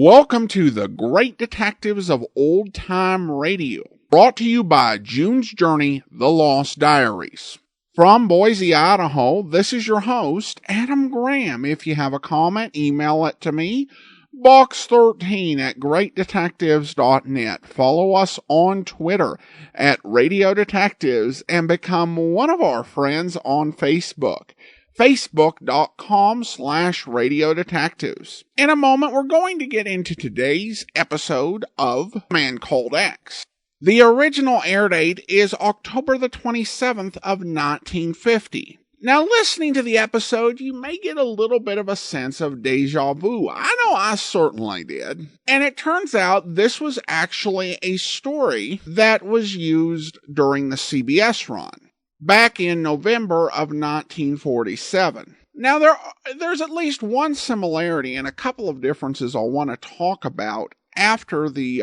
Welcome to the Great Detectives of Old Time Radio, brought to you by June's Journey, The Lost Diaries. From Boise, Idaho, this is your host, Adam Graham. If you have a comment, email it to me, box13@greatdetectives.net. Follow us on Twitter at Radio Detectives and become one of our friends on Facebook. Facebook.com/Radio Detectives. In a moment, we're going to get into today's episode of Man Called X. The original air date is October the 27th of 1950. Now, listening to the episode, you may get a little bit of a sense of deja vu. I know I certainly did. And it turns out this was actually a story that was used during the CBS run back in November of 1947. Now, there's at least one similarity and a couple of differences I'll want to talk about after the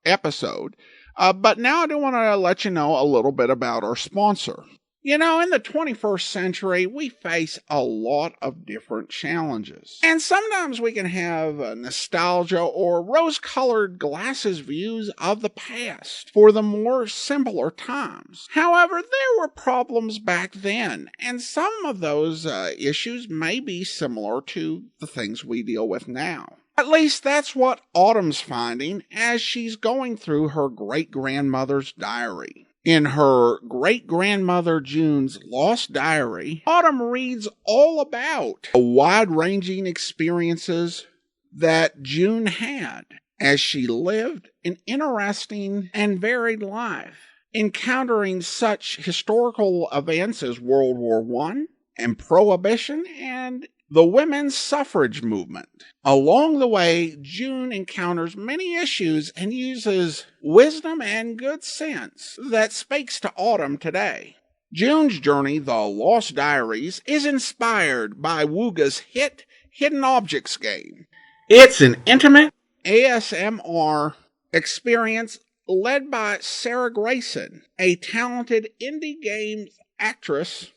episode. But now I do want to let you know a little bit about our sponsor. You know, in the 21st century, we face a lot of different challenges. And sometimes we can have nostalgia or rose-colored glasses views of the past for the more simpler times. However, there were problems back then, and some of those issues may be similar to the things we deal with now. At least that's what Autumn's finding as she's going through her great-grandmother's diary. In her great-grandmother June's Lost Diary, Autumn reads all about the wide-ranging experiences that June had as she lived an interesting and varied life, encountering such historical events as World War I and Prohibition and the women's suffrage movement. Along the way, June encounters many issues and uses wisdom and good sense that speaks to Autumn today. June's Journey, The Lost Diaries, is inspired by Wooga's hit Hidden Objects game. It's an intimate ASMR experience led by Sarah Grayson, a talented indie game actress.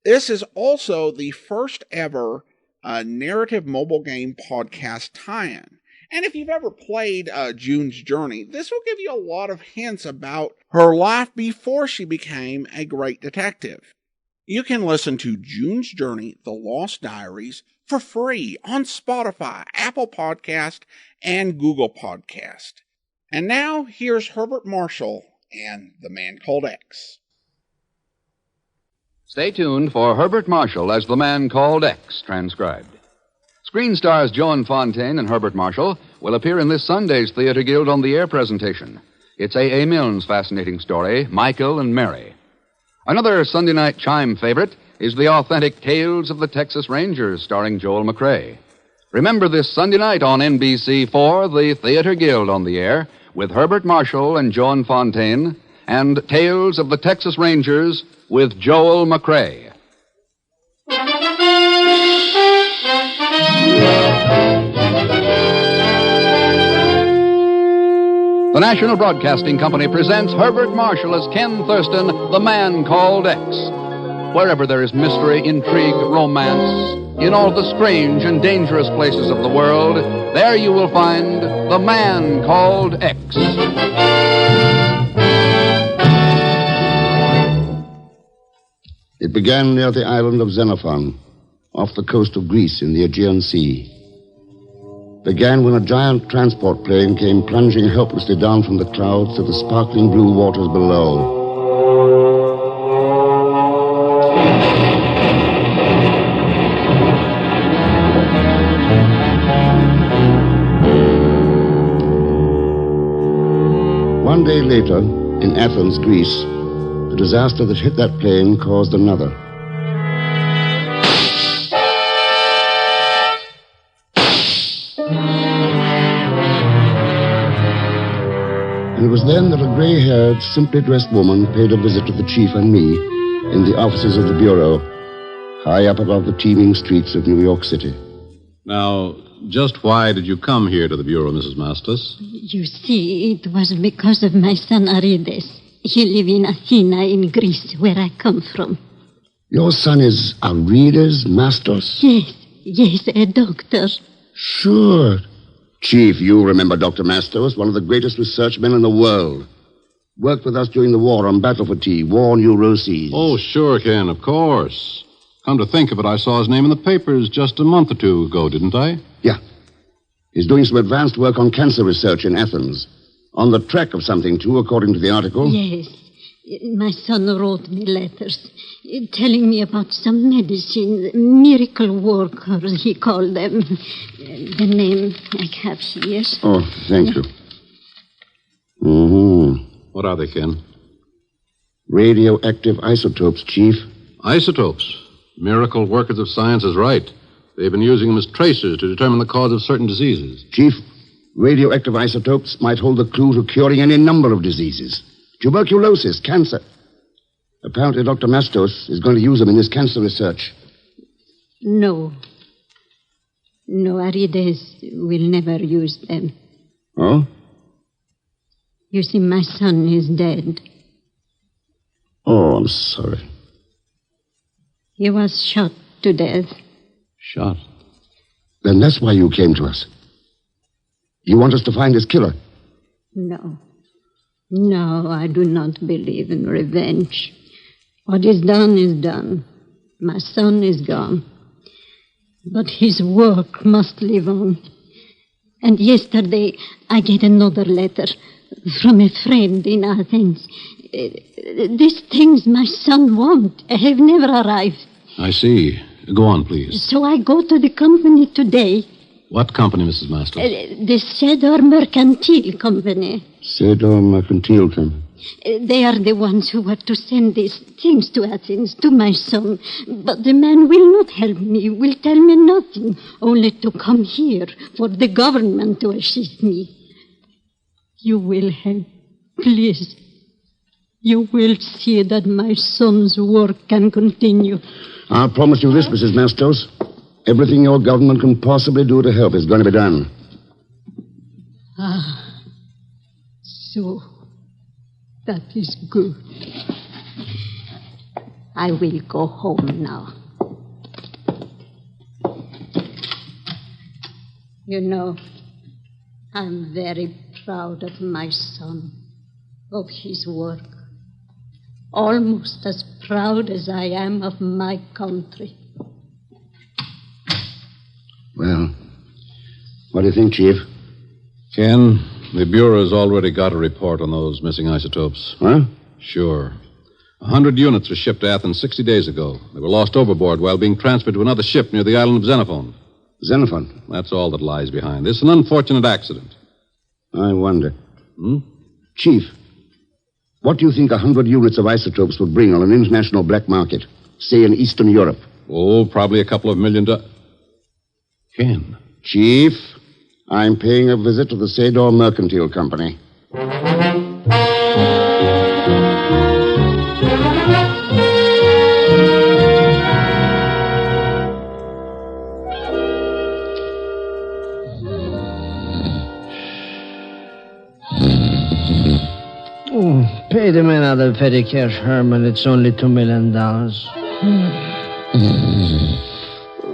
This is also the first ever narrative mobile game podcast tie-in. And if you've ever played June's Journey, this will give you a lot of hints about her life before she became a great detective. You can listen to June's Journey, The Lost Diaries, for free on Spotify, Apple Podcast, and Google Podcast. And now, here's Herbert Marshall and The Man Called X. Stay tuned for Herbert Marshall as The Man Called X, transcribed. Screen stars Joan Fontaine and Herbert Marshall will appear in this Sunday's Theater Guild on the Air presentation. It's A.A. Milne's fascinating story, Michael and Mary. Another Sunday night chime favorite is the authentic Tales of the Texas Rangers, starring Joel McCrea. Remember this Sunday night on NBC4, the Theater Guild on the Air, with Herbert Marshall and Joan Fontaine, and Tales of the Texas Rangers with Joel McCrea. The National Broadcasting Company presents Herbert Marshall as Ken Thurston, The Man Called X. Wherever there is mystery, intrigue, romance, in all the strange and dangerous places of the world, there you will find The Man Called X. It began near the island of Xenophon, off the coast of Greece in the Aegean Sea. Began when a giant transport plane came plunging helplessly down from the clouds to the sparkling blue waters below. One day later, in Athens, Greece, the disaster that hit that plane caused another. And it was then that a gray-haired, simply dressed woman paid a visit to the chief and me in the offices of the Bureau, high up above the teeming streets of New York City. Now, just why did you come here to the Bureau, Mrs. Mastos? You see, it was because of my son Arides. He lives in Athena in Greece, where I come from. Your son is Arides Mastos? Yes, a doctor. Sure. Chief, you remember Dr. Mastos, one of the greatest research men in the world. Worked with us during the war on battle fatigue, war neuroses. Oh, sure, Ken, of course. Come to think of it, I saw his name in the papers just a month or two ago, didn't I? Yeah. He's doing some advanced work on cancer research in Athens. On the track of something, too, according to the article. Yes. My son wrote me letters telling me about some medicine, miracle workers, he called them. The name I have here. Oh, thank you. Mm-hmm. What are they, Ken? Radioactive isotopes, Chief. Isotopes. Miracle workers of science is right. They've been using them as tracers to determine the cause of certain diseases. Chief, radioactive isotopes might hold the clue to curing any number of diseases. Tuberculosis, cancer. Apparently, Dr. Mastos is going to use them in his cancer research. No. No, Arides will never use them. Oh? You see, my son is dead. Oh, I'm sorry. He was shot to death. Shot? Then that's why you came to us. You want us to find his killer? No. No, I do not believe in revenge. What is done is done. My son is gone. But his work must live on. And yesterday I get another letter from a friend in Athens. These things my son wants have never arrived. I see. Go on, please. So I go to the company today. What company, Mrs. Mastos? The Cedar Mercantile Company. Cedar Mercantile Company. They are the ones who were to send these things to Athens, to my son. But the man will not help me, will tell me nothing, only to come here for the government to assist me. You will help, please. You will see that my son's work can continue. I'll promise you this, Mrs. Mastos. Everything your government can possibly do to help is going to be done. Ah, so that is good. I will go home now. You know, I'm very proud of my son, of his work. Almost as proud as I am of my country. Well, what do you think, Chief? Ken, the Bureau's already got a report on those missing isotopes. Huh? Sure. 100 units were shipped to Athens 60 days ago. They were lost overboard while being transferred to another ship near the island of Xenophon. Xenophon? That's all that lies behind this. An unfortunate accident. I wonder. Chief, what do you think 100 units of isotopes would bring on an international black market, say in Eastern Europe? Oh, probably a couple of million dollars. Ken. Chief, I'm paying a visit to the Cedar Mercantile Company. Pay the man out of petty cash, Herman. It's only $2 million.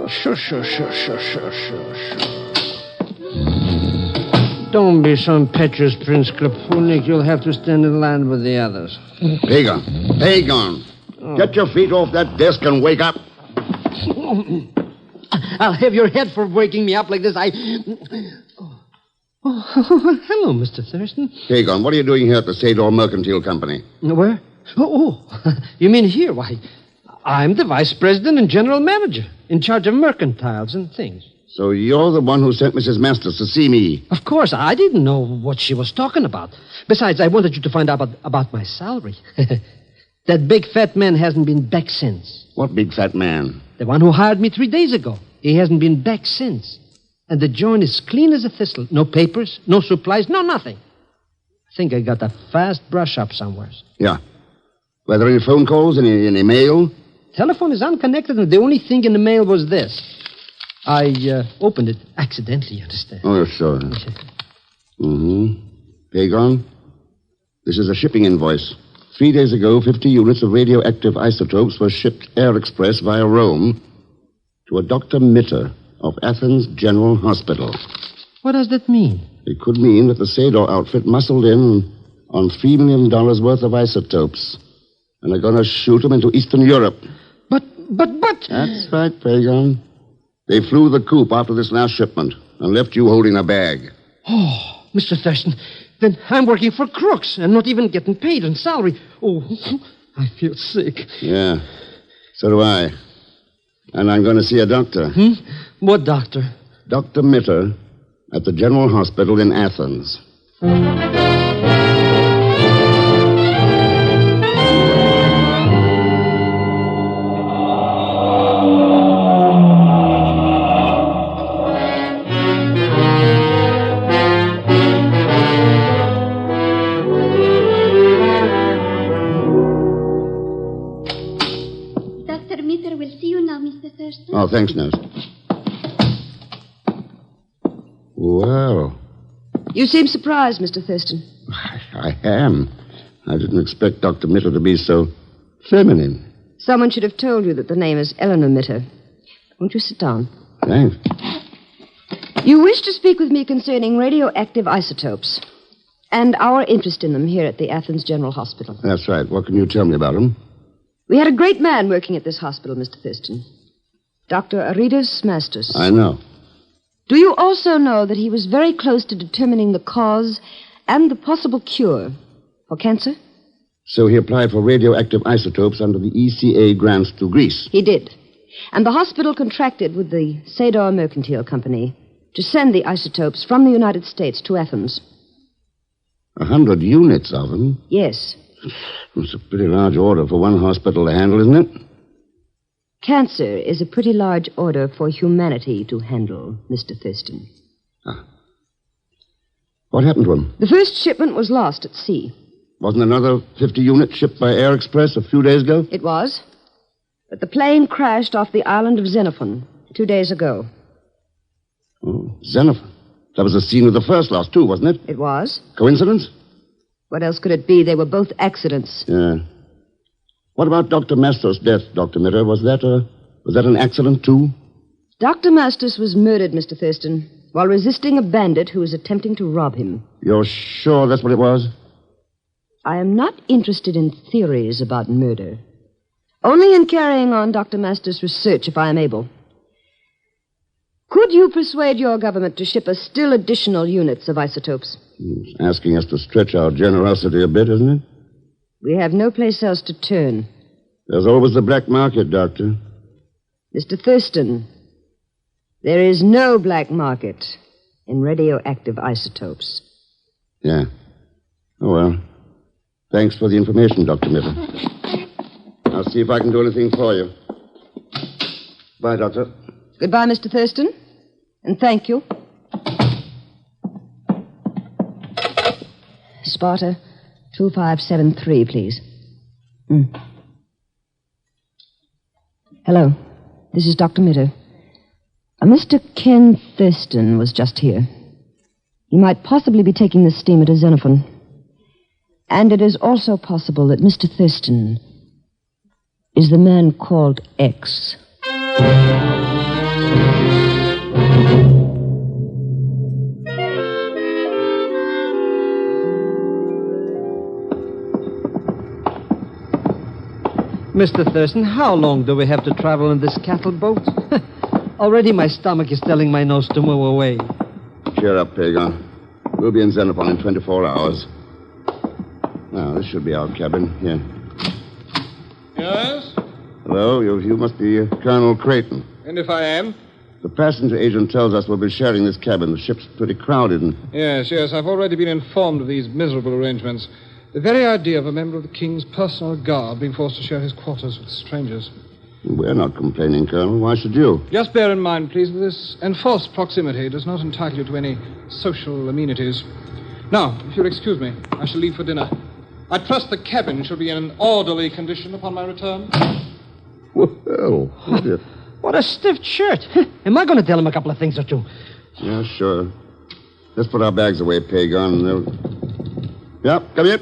Sure. Don't be so impetuous, Prince Klapunik. You'll have to stand in line with the others. Pagon. Get your feet off that desk and wake up. I'll have your head for waking me up like this. Hello, Mr. Thurston. Pagon, what are you doing here at the Cedar Mercantile Company? Where? You mean here? Why, I'm the vice president and general manager, in charge of mercantiles and things. So you're the one who sent Mrs. Masters to see me? Of course, I didn't know what she was talking about. Besides, I wanted you to find out about my salary. That big fat man hasn't been back since. What big fat man? The one who hired me 3 days ago. He hasn't been back since. And the joint is clean as a thistle. No papers, no supplies, no nothing. I think I got a fast brush up somewhere. Yeah. Were there any phone calls, any mail? Telephone is unconnected, and the only thing in the mail was this. I opened it accidentally, you understand? Oh, sure. Pagon, this is a shipping invoice. 3 days ago, 50 units of radioactive isotopes were shipped air express via Rome to a Dr. Mitter of Athens General Hospital. What does that mean? It could mean that the Sador outfit muscled in on $3 million worth of isotopes. And they're going to shoot them into Eastern Europe. But... That's right, Pagan. They flew the coop after this last shipment and left you holding a bag. Oh, Mr. Thurston, then I'm working for crooks and not even getting paid in salary. Oh, I feel sick. Yeah, so do I. And I'm going to see a doctor. What doctor? Dr. Mitter at the General Hospital in Athens. Dr. Mitter will see you now, Mr. Thurston. Oh, thanks, nurse. Well, You seem surprised, Mr. Thurston. I am. I didn't expect Dr. Mitter to be so feminine. Someone should have told you that the name is Eleanor Mitter. Won't you sit down? Thanks. You wish to speak with me concerning radioactive isotopes and our interest in them here at the Athens General Hospital. That's right. What can you tell me about him? We had a great man working at this hospital, Mr. Thurston. Dr. Aridus Mastus. I know. Do you also know that he was very close to determining the cause and the possible cure for cancer? So he applied for radioactive isotopes under the ECA grants to Greece. He did. And the hospital contracted with the Sador Mercantile Company to send the isotopes from the United States to Athens. 100 units of them? Yes. It's a pretty large order for one hospital to handle, isn't it? Cancer is a pretty large order for humanity to handle, Mr. Thurston. What happened to him? The first shipment was lost at sea. Wasn't another 50 units shipped by air express a few days ago? It was. But the plane crashed off the island of Xenophon 2 days ago. Oh, Xenophon. That was the scene of the first loss, too, wasn't it? It was. Coincidence? What else could it be? They were both accidents. Yeah. What about Dr. Mastos' death, Dr. Mitter? Was that an accident, too? Dr. Mastus was murdered, Mr. Thurston, while resisting a bandit who was attempting to rob him. You're sure that's what it was? I am not interested in theories about murder. Only in carrying on Dr. Mastus' research, if I am able. Could you persuade your government to ship us still additional units of isotopes? It's asking us to stretch our generosity a bit, isn't it? We have no place else to turn. There's always the black market, Doctor. Mr. Thurston, there is no black market in radioactive isotopes. Yeah. Oh, well. Thanks for the information, Dr. Mitter. I'll see if I can do anything for you. Bye, Doctor. Goodbye, Mr. Thurston. And thank you. Sparta 2573, please. Hello. This is Dr. Mitter. Mr. Ken Thurston was just here. He might possibly be taking the steamer to Xenophon. And it is also possible that Mr. Thurston is the man called X. Mr. Thurston, how long do we have to travel in this cattle boat? Already my stomach is telling my nose to move away. Cheer up, Pagan. We'll be in Xenophon in 24 hours. Now, this should be our cabin. Here. Yes? Hello, you must be Colonel Creighton. And if I am? The passenger agent tells us we'll be sharing this cabin. The ship's pretty crowded and... Yes. I've already been informed of these miserable arrangements. The very idea of a member of the King's personal guard being forced to share his quarters with strangers. We're not complaining, Colonel. Why should you? Just bear in mind, please, that this enforced proximity does not entitle you to any social amenities. Now, if you'll excuse me, I shall leave for dinner. I trust the cabin shall be in an orderly condition upon my return. Well, What a stiff shirt. Am I going to tell him a couple of things or two? Yeah, sure. Let's put our bags away, Pagan. Yep, come here.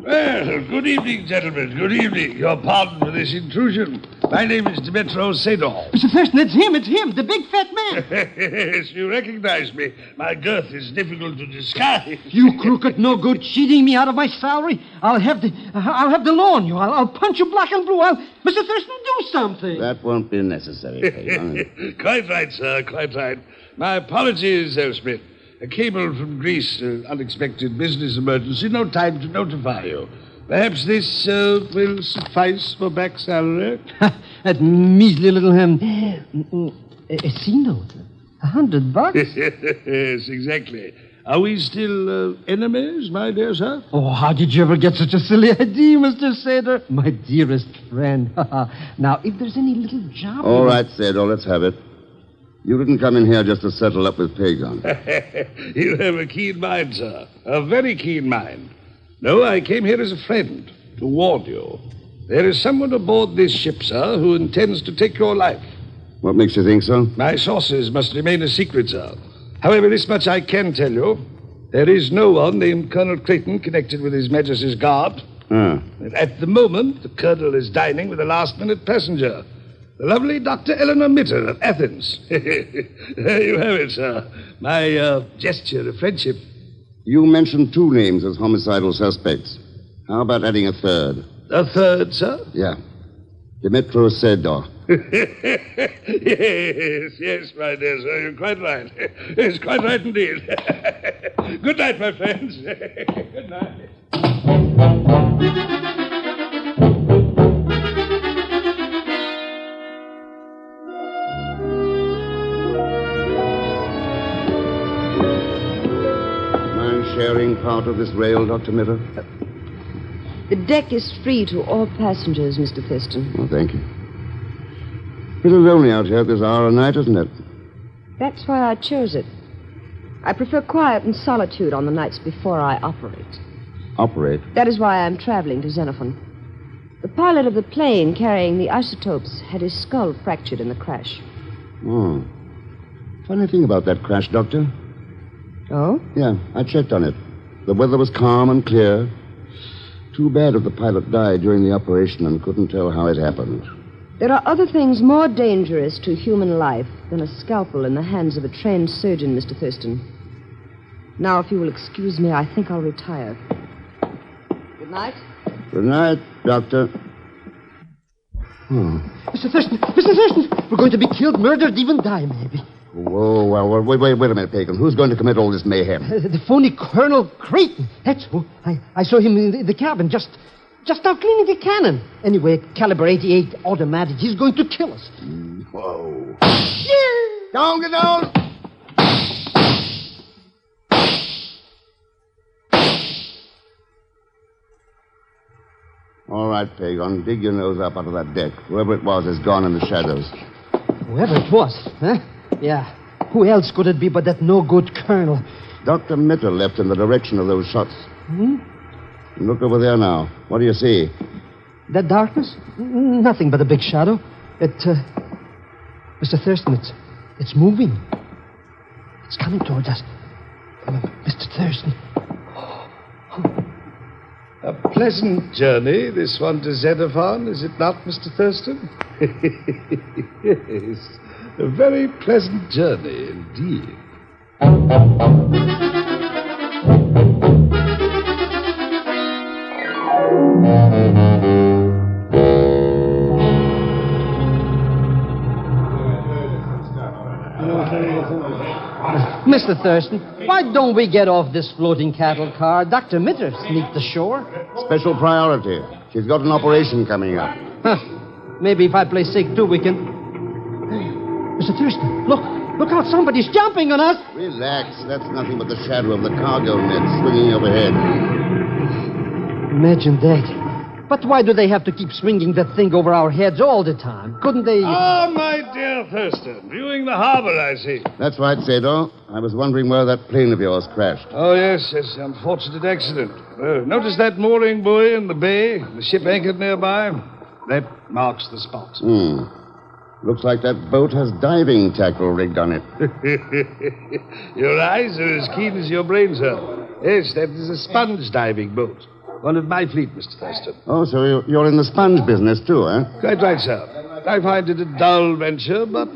Well, good evening, gentlemen. Good evening. Your pardon for this intrusion. My name is Dmitro Sedov. Mr. Thurston, it's him, the big fat man. Yes, you recognize me. My girth is difficult to disguise. You crooked, no good, cheating me out of my salary. I'll have the law on you. I'll punch you black and blue. Mr. Thurston, do something. That won't be necessary, Pagan. Quite right, sir. Quite right. My apologies, Smith. A cable from Greece, unexpected business emergency. No time to notify you. Perhaps this will suffice for back salary. That measly little a C-note. $100? Yes, exactly. Are we still enemies, my dear sir? Oh, how did you ever get such a silly idea, Mr. Sater? My dearest friend. Now, if there's any little job... All right, Sado, let's have it. You didn't come in here just to settle up with Pagan. You have a keen mind, sir. A very keen mind. No, I came here as a friend to warn you. There is someone aboard this ship, sir, who intends to take your life. What makes you think so? My sources must remain a secret, sir. However, this much I can tell you. There is no one named Colonel Creighton connected with His Majesty's Guard. At the moment, the Colonel is dining with a last-minute passenger. The lovely Dr. Eleanor Mitter of Athens. There you have it, sir. My gesture of friendship. You mentioned two names as homicidal suspects. How about adding a third? A third, sir? Yeah. Dmitro Sedov. Yes, my dear sir. You're quite right. Yes, quite right indeed. Good night, my friends. Good night. Sharing part of this rail, Dr. Miller? The deck is free to all passengers, Mr. Thurston. Oh, thank you. Pretty lonely out here at this hour of night, isn't it? That's why I chose it. I prefer quiet and solitude on the nights before I operate. Operate? That is why I'm traveling to Xenophon. The pilot of the plane carrying the isotopes had his skull fractured in the crash. Oh. Funny thing about that crash, Doctor. Oh? Yeah, I checked on it. The weather was calm and clear. Too bad if the pilot died during the operation and couldn't tell how it happened. There are other things more dangerous to human life than a scalpel in the hands of a trained surgeon, Mr. Thurston. Now, if you will excuse me, I think I'll retire. Good night. Good night, Doctor. Mr. Thurston, we're going to be killed, murdered, even die, maybe. Whoa, wait a minute, Pagan. Who's going to commit all this mayhem? The phony Colonel Creighton. That's who. I saw him in the cabin, just now cleaning a cannon. Anyway, caliber 88 automatic. He's going to kill us. Whoa. Down, get down! All right, Pagan, dig your nose up out of that deck. Whoever it was is gone in the shadows. Whoever it was, huh? Yeah. Who else could it be but that no-good colonel? Dr. Mitter left in the direction of those shots. Look over there now. What do you see? That darkness? Nothing but a big shadow. Mr. Thurston, it's moving. It's coming towards us. Mr. Thurston. A pleasant journey, this one to Xenophon, is it not, Mr. Thurston? Yes. A very pleasant journey indeed. Mr. Thurston, why don't we get off this floating cattle car? Dr. Mitter sneaked ashore. Special priority. She's got an operation coming up. Maybe if I play sick, too, we can... Mr. Thurston, look out. Somebody's jumping on us. Relax. That's nothing but the shadow of the cargo net swinging overhead. Imagine that. But why do they have to keep swinging that thing over our heads all the time? Couldn't they... Oh, my dear Thurston. Viewing the harbor, I see. That's right, Sado. I was wondering where that plane of yours crashed. Oh, yes. Unfortunate accident. Notice that mooring buoy in the bay? The ship anchored nearby? That marks the spot. Looks like that boat has diving tackle rigged on it. Your eyes are as keen as your brain, sir. Yes, that is a sponge diving boat. One of my fleet, Mr. Thurston. Oh, so you're in the sponge business, too, eh? Quite right, sir. I find it a dull venture, but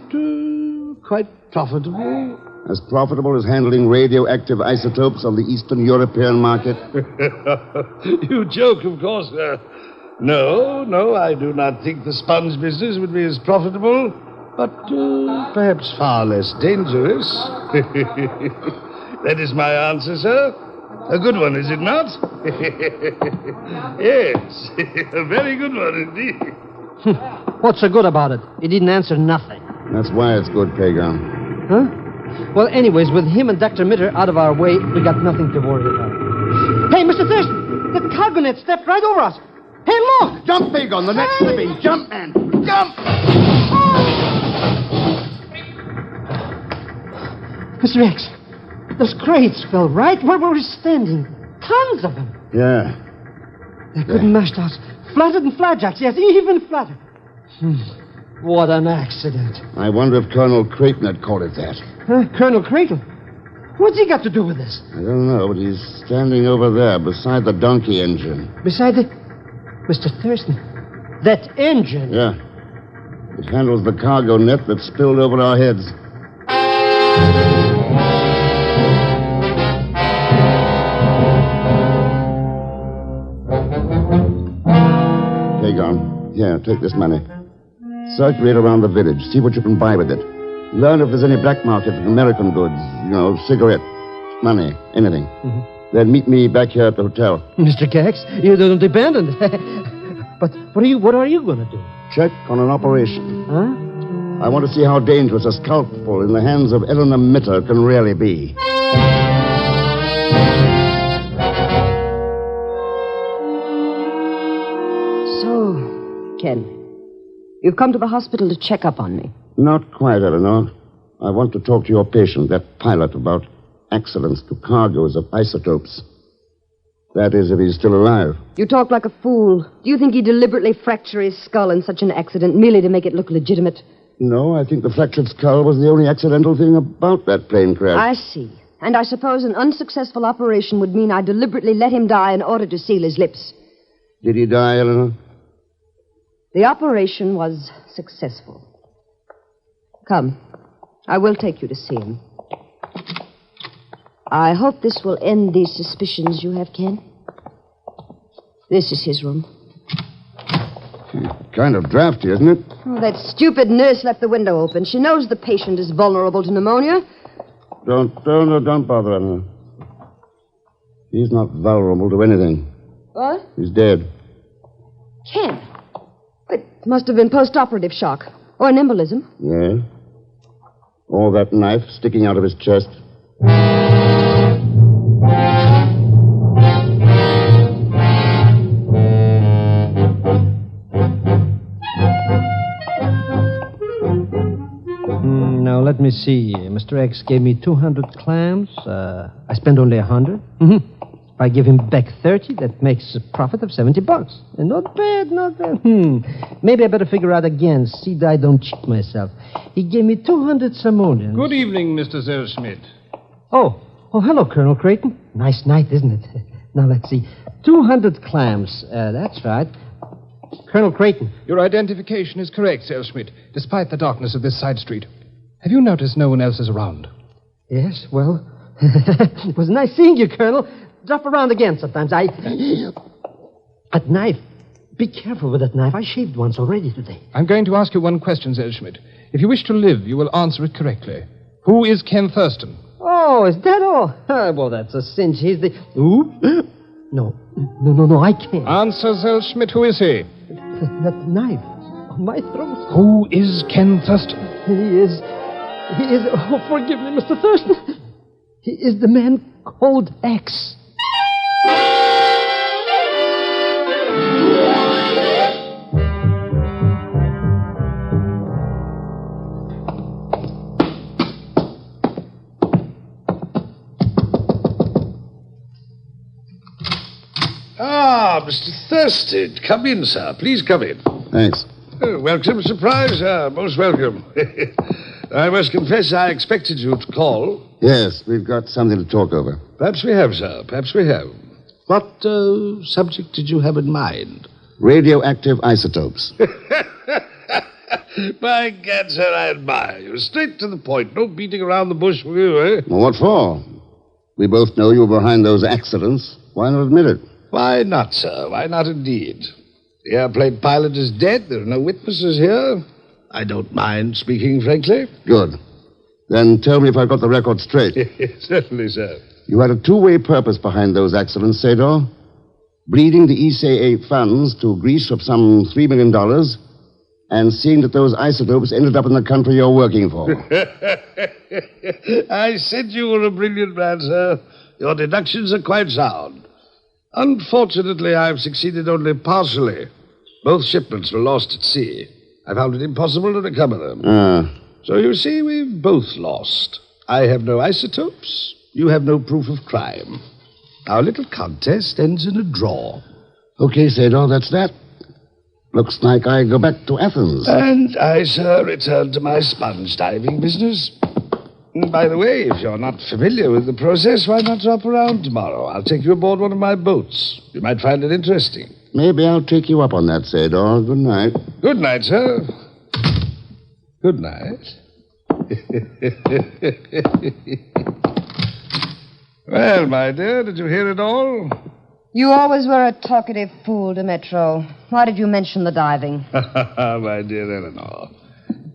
quite profitable. As profitable as handling radioactive isotopes on the Eastern European market? You joke, of course, sir. No, I do not think the sponge business would be as profitable, but perhaps far less dangerous. That is my answer, sir. A good one, is it not? Yes, a very good one indeed. What's so good about it? He didn't answer nothing. That's why it's good, Pagan. Huh? Well, anyways, with him and Dr. Mitter out of our way, we got nothing to worry about. Hey, Mr. Thurston, the cargo net stepped right over us. Hey, look! Jump, Pagan, the net's slipping. Jump, man. Jump! Mr. X, those crates fell right where we were standing. Tons of them. Yeah. They couldn't mash us. Flattered and flatjacks, yes, even flattered. What an accident. I wonder if Colonel Creighton had called it that. Huh? Colonel Creighton? What's he got to do with this? I don't know, but he's standing over there beside the donkey engine. Beside the... Mr. Thurston, that engine... Yeah. It handles the cargo net that spilled over our heads. Pagan, here, take this money. Circulate around the village. See what you can buy with it. Learn if there's any black market for American goods. You know, cigarette, money, anything. Mm-hmm. Then meet me back here at the hotel. Mr. Cax, you don't abandon. But what are you going to do? Check on an operation. Huh? I want to see how dangerous a scalpel in the hands of Eleanor Mitter can really be. So, Ken, you've come to the hospital to check up on me. Not quite, Eleanor. I want to talk to your patient, that pilot, about accidents to cargoes of isotopes. That is, if he's still alive. You talk like a fool. Do you think he deliberately fractured his skull in such an accident merely to make it look legitimate? No, I think the fractured skull was the only accidental thing about that plane crash. I see. And I suppose an unsuccessful operation would mean I deliberately let him die in order to seal his lips. Did he die, Eleanor? The operation was successful. Come, I will take you to see him. I hope this will end these suspicions you have, Ken. This is his room. Kind of drafty, isn't it? Oh, that stupid nurse left the window open. She knows the patient is vulnerable to pneumonia. Don't bother, Eleanor. He's not vulnerable to anything. What? He's dead. Ken, it must have been post-operative shock. Or an embolism. Yeah. Or that knife sticking out of his chest. Now, let me see. Mr. X gave me 200 clams. I spent only 100. Mm-hmm. If I give him back 30, that makes a profit of $70. And not bad. Maybe I better figure out again. See that I don't cheat myself. He gave me 200 simoleons. Good evening, Mr. Zellschmidt. Oh, hello, Colonel Creighton. Nice night, isn't it? Now, let's see. 200 clams. That's right. Colonel Creighton. Your identification is correct, Zellschmidt, despite the darkness of this side street. Have you noticed no one else is around? Yes, well, it was nice seeing you, Colonel. Drop around again sometimes. That knife. Be careful with that knife. I shaved once already today. I'm going to ask you one question, Zellschmidt. If you wish to live, you will answer it correctly. Who is Ken Thurston? Oh, is that all? Well, that's a cinch. He's the... Ooh. No, I can't. Answer, Zellschmidt. Who is he? That knife on my throat. Who is Ken Thurston? He is... Oh, forgive me, Mr. Thurston. He is the man called X. Ah, Mr. Thurston. Come in, sir. Please come in. Thanks. Oh, welcome surprise, sir. Most welcome. I must confess I expected you to call. Yes, we've got something to talk over. Perhaps we have, sir. Perhaps we have. What subject did you have in mind? Radioactive isotopes. By gad, sir, I admire you. Straight to the point. No beating around the bush with you, eh? Well, what for? We both know you were behind those accidents. Why not admit it? Why not, sir? Why not indeed? The airplane pilot is dead. There are no witnesses here. I don't mind speaking frankly. Good. Then tell me if I've got the record straight. Certainly, sir. You had a two-way purpose behind those accidents, Sador. Bleeding the ECA funds to Greece of some $3 million and seeing that those isotopes ended up in the country you're working for. I said you were a brilliant man, sir. Your deductions are quite sound. Unfortunately, I've succeeded only partially. Both shipments were lost at sea. I found it impossible to recover them. So you see, we've both lost. I have no isotopes. You have no proof of crime. Our little contest ends in a draw. Okay, Sador, that's that. Looks like I go back to Athens. And I, sir, return to my sponge diving business. And by the way, if you're not familiar with the process, why not drop around tomorrow? I'll take you aboard one of my boats. You might find it interesting. Maybe I'll take you up on that, Sador. Good night. Good night, sir. Good night. Well, my dear, did you hear it all? You always were a talkative fool, Demetro. Why did you mention the diving? My dear Eleanor.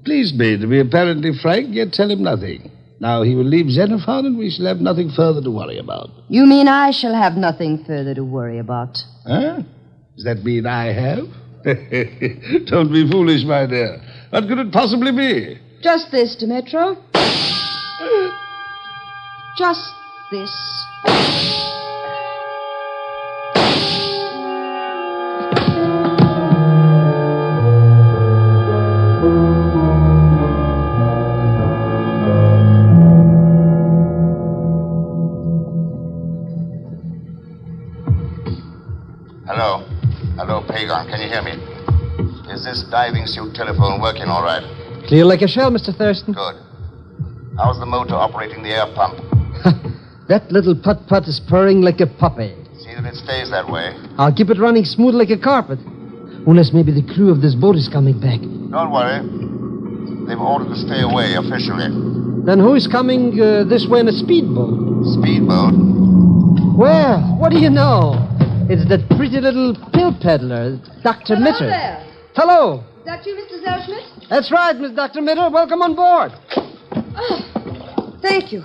Please me to be apparently frank, yet tell him nothing. Now he will leave Xenophon, and we shall have nothing further to worry about. You mean I shall have nothing further to worry about? Huh? Does that mean I have? Don't be foolish, my dear. What could it possibly be? Just this, Demetro. Just this. Hello. Hello, Pagon. Can you hear me? Is this diving suit telephone working all right? Clear like a shell, Mr. Thurston. Good. How's the motor operating the air pump? That little putt-putt is purring like a puppy. See that it stays that way. I'll keep it running smooth like a carpet. Unless maybe the crew of this boat is coming back. Don't worry. They've ordered to stay away officially. Then who is coming this way in a speedboat? Speedboat? Well, what do you know? It's that pretty little pill peddler, Dr. Hello Mitter. there. Hello. Is that you, Mr. Zellschmidt? That's right, Miss Dr. Mitter. Welcome on board. Oh, thank you.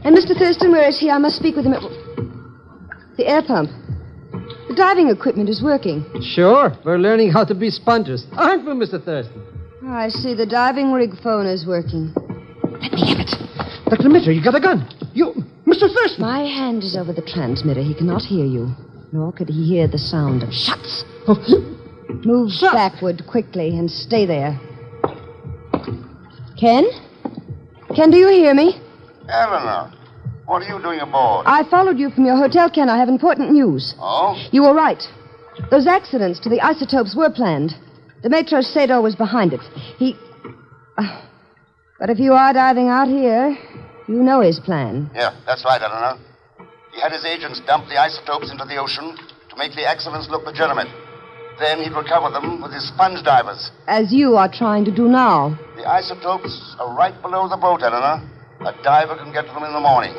And Mr. Thurston, where is he? I must speak with him at... The air pump. The diving equipment is working. Sure. We're learning how to be sponges. Aren't we, Mr. Thurston? Oh, I see. The diving rig phone is working. Let me have it. Dr. Mitter, you got a gun. You... Mr. Thurston! My hand is over the transmitter. He cannot hear you. Nor could he hear the sound of shots. Oh. Move backward quickly and stay there. Ken? Ken, do you hear me? Eleanor, what are you doing aboard? I followed you from your hotel, Ken. I have important news. Oh? You were right. Those accidents to the isotopes were planned. Demetros Sador was behind it. He... But if you are diving out here, you know his plan. Yeah, that's right, Eleanor. He had his agents dump the isotopes into the ocean to make the accidents look legitimate. Then he'd recover them with his sponge divers. As you are trying to do now. The isotopes are right below the boat, Eleanor. A diver can get to them in the morning.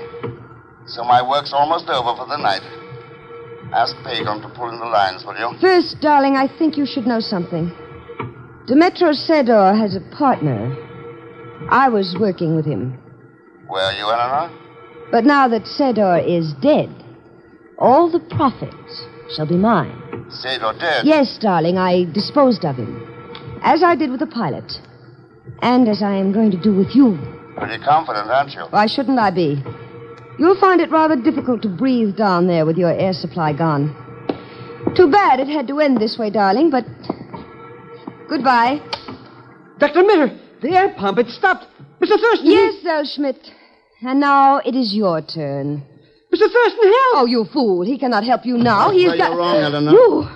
So my work's almost over for the night. Ask Pagon to pull in the lines, will you? First, darling, I think you should know something. Demetros Sador has a partner. I was working with him. Were you, Eleanor? But now that Sador is dead, all the profits shall be mine. Sador dead? Yes, darling, I disposed of him. As I did with the pilot. And as I am going to do with you. Pretty confident, aren't you? Why shouldn't I be? You'll find it rather difficult to breathe down there with your air supply gone. Too bad it had to end this way, darling, but... Goodbye. Dr. Mitter, the air pump, it stopped. Mr. Thurston! Yes, Zellschmidt. And now it is your turn. Mr. Thurston, help! Oh, you fool. He cannot help you now. He's got... You're wrong, Eleanor. You...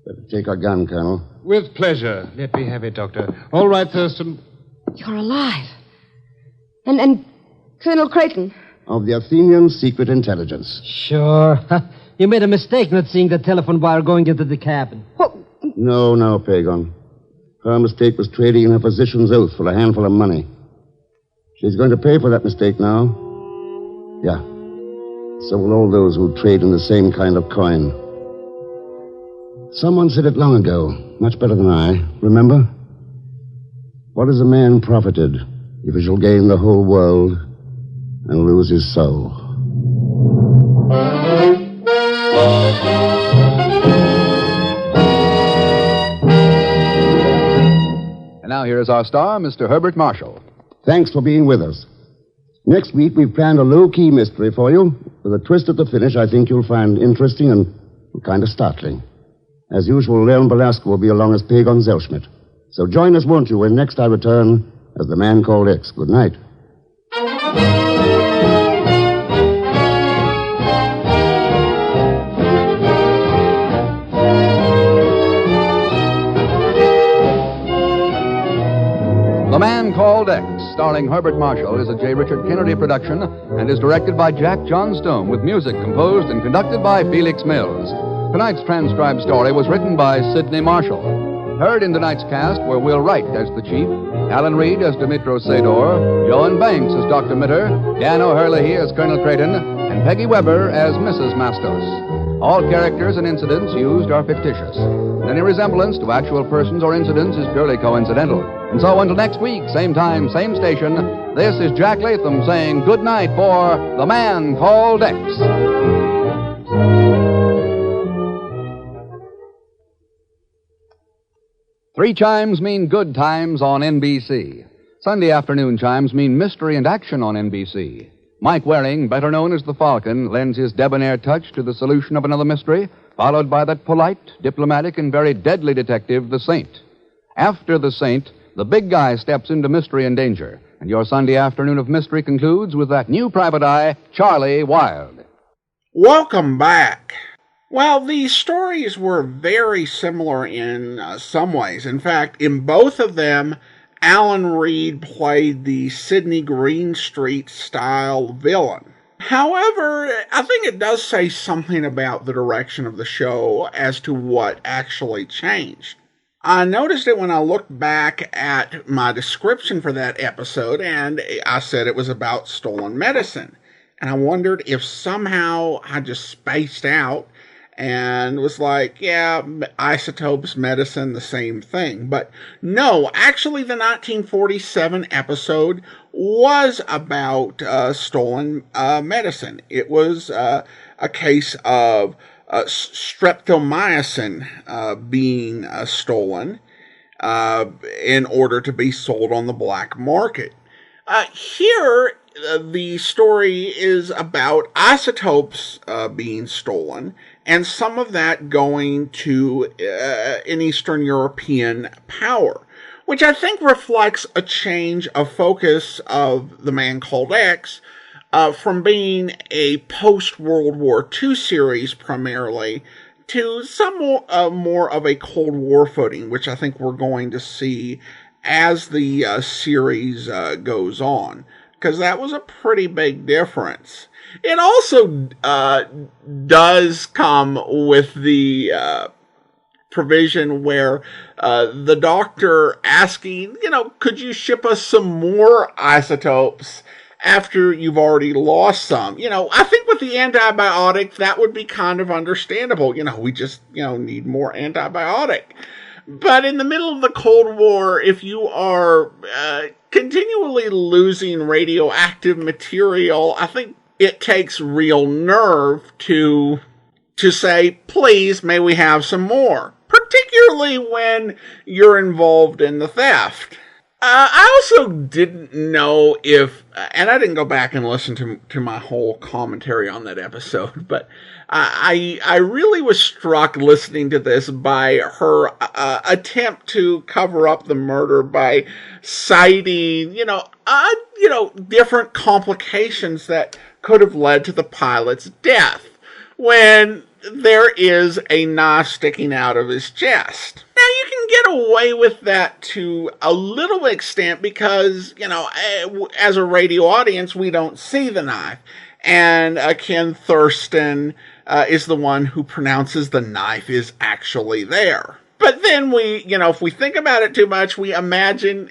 Better take our gun, Colonel. With pleasure. Let me have it, Doctor. All right, Thurston. You're alive. And Colonel Creighton. of the Athenian secret intelligence. Sure. You made a mistake not seeing the telephone wire going into the cabin. No, Pagon. Her mistake was trading in her physician's oath for a handful of money. She's going to pay for that mistake now. Yeah. So will all those who trade in the same kind of coin. Someone said it long ago, much better than I. Remember? What is a man profited if he shall gain the whole world and lose his soul? And now here is our star, Mr. Herbert Marshall. Thanks for being with us. Next week, we've planned a low-key mystery for you, with a twist at the finish I think you'll find interesting and kind of startling. As usual, Leon Belasco will be along as Pagon Zellschmidt. So join us, won't you, when next I return as the man called X. Good night. The Man Called X, starring Herbert Marshall, is a J. Richard Kennedy production and is directed by Jack Johnstone, with music composed and conducted by Felix Mills. Tonight's transcribed story was written by Sidney Marshall. Heard in tonight's cast were Will Wright as the Chief, Alan Reed as Dimitros Sador, Joan Banks as Dr. Mitter, Dan O'Hurley as Colonel Creighton, and Peggy Weber as Mrs. Mastos. All characters and incidents used are fictitious. Any resemblance to actual persons or incidents is purely coincidental. And so until next week, same time, same station, this is Jack Latham saying good night for The Man Called X. Three chimes mean good times on NBC. Sunday afternoon chimes mean mystery and action on NBC. Mike Waring, better known as the Falcon, lends his debonair touch to the solution of another mystery, followed by that polite, diplomatic, and very deadly detective, the Saint. After the Saint, the big guy steps into mystery and danger, and your Sunday afternoon of mystery concludes with that new private eye, Charlie Wilde. Welcome back. Well, these stories were very similar in some ways. In fact, in both of them, Alan Reed played the Sidney Greenstreet-style villain. However, I think it does say something about the direction of the show as to what actually changed. I noticed it when I looked back at my description for that episode, and I said it was about stolen medicine. And I wondered if somehow I just spaced out and was like, yeah, isotopes, medicine, the same thing. But no, actually the 1947 episode was about stolen medicine. It was a case of streptomycin being stolen in order to be sold on the black market. Here, the story is about isotopes being stolen, and some of that going to an Eastern European power, which I think reflects a change of focus of The Man Called X from being a post-World War II series primarily to some more of a Cold War footing, which I think we're going to see as the series goes on, because that was a pretty big difference. It also does come with the provision where the doctor asking, could you ship us some more isotopes after you've already lost some? I think with the antibiotic, that would be kind of understandable. We just, need more antibiotic. But in the middle of the Cold War, if you are continually losing radioactive material, I think it takes real nerve to say, please, may we have some more? Particularly when you're involved in the theft. I also didn't know if, and I didn't go back and listen to my whole commentary on that episode, but I really was struck listening to this by her attempt to cover up the murder by citing, different complications that could have led to the pilot's death, when there is a knife sticking out of his chest. Now, you can can get away with that to a little extent because, as a radio audience, we don't see the knife. And Ken Thurston is the one who pronounces the knife is actually there. But then if we think about it too much, we imagine,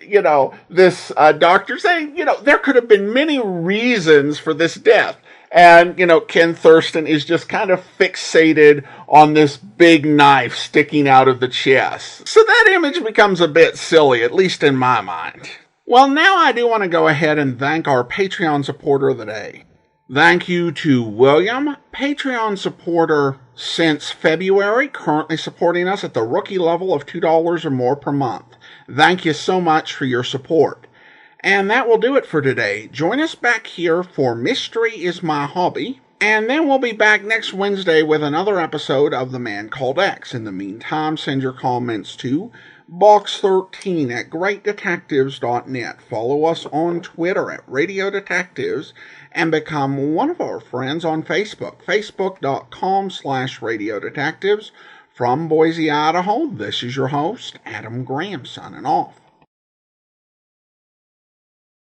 this doctor saying, there could have been many reasons for this death. And, Ken Thurston is just kind of fixated on this big knife sticking out of the chest. So that image becomes a bit silly, at least in my mind. Well, now I do want to go ahead and thank our Patreon supporter of the day. Thank you to William, Patreon supporter since February, currently supporting us at the rookie level of $2 or more per month. Thank you so much for your support. And that will do it for today. Join us back here for Mystery is My Hobby, and then we'll be back next Wednesday with another episode of The Man Called X. In the meantime, send your comments to box13@greatdetectives.net. Follow us on Twitter at Radio Detectives and become one of our friends on Facebook, facebook.com/Radio Detectives. From Boise, Idaho, this is your host, Adam Graham, signing off.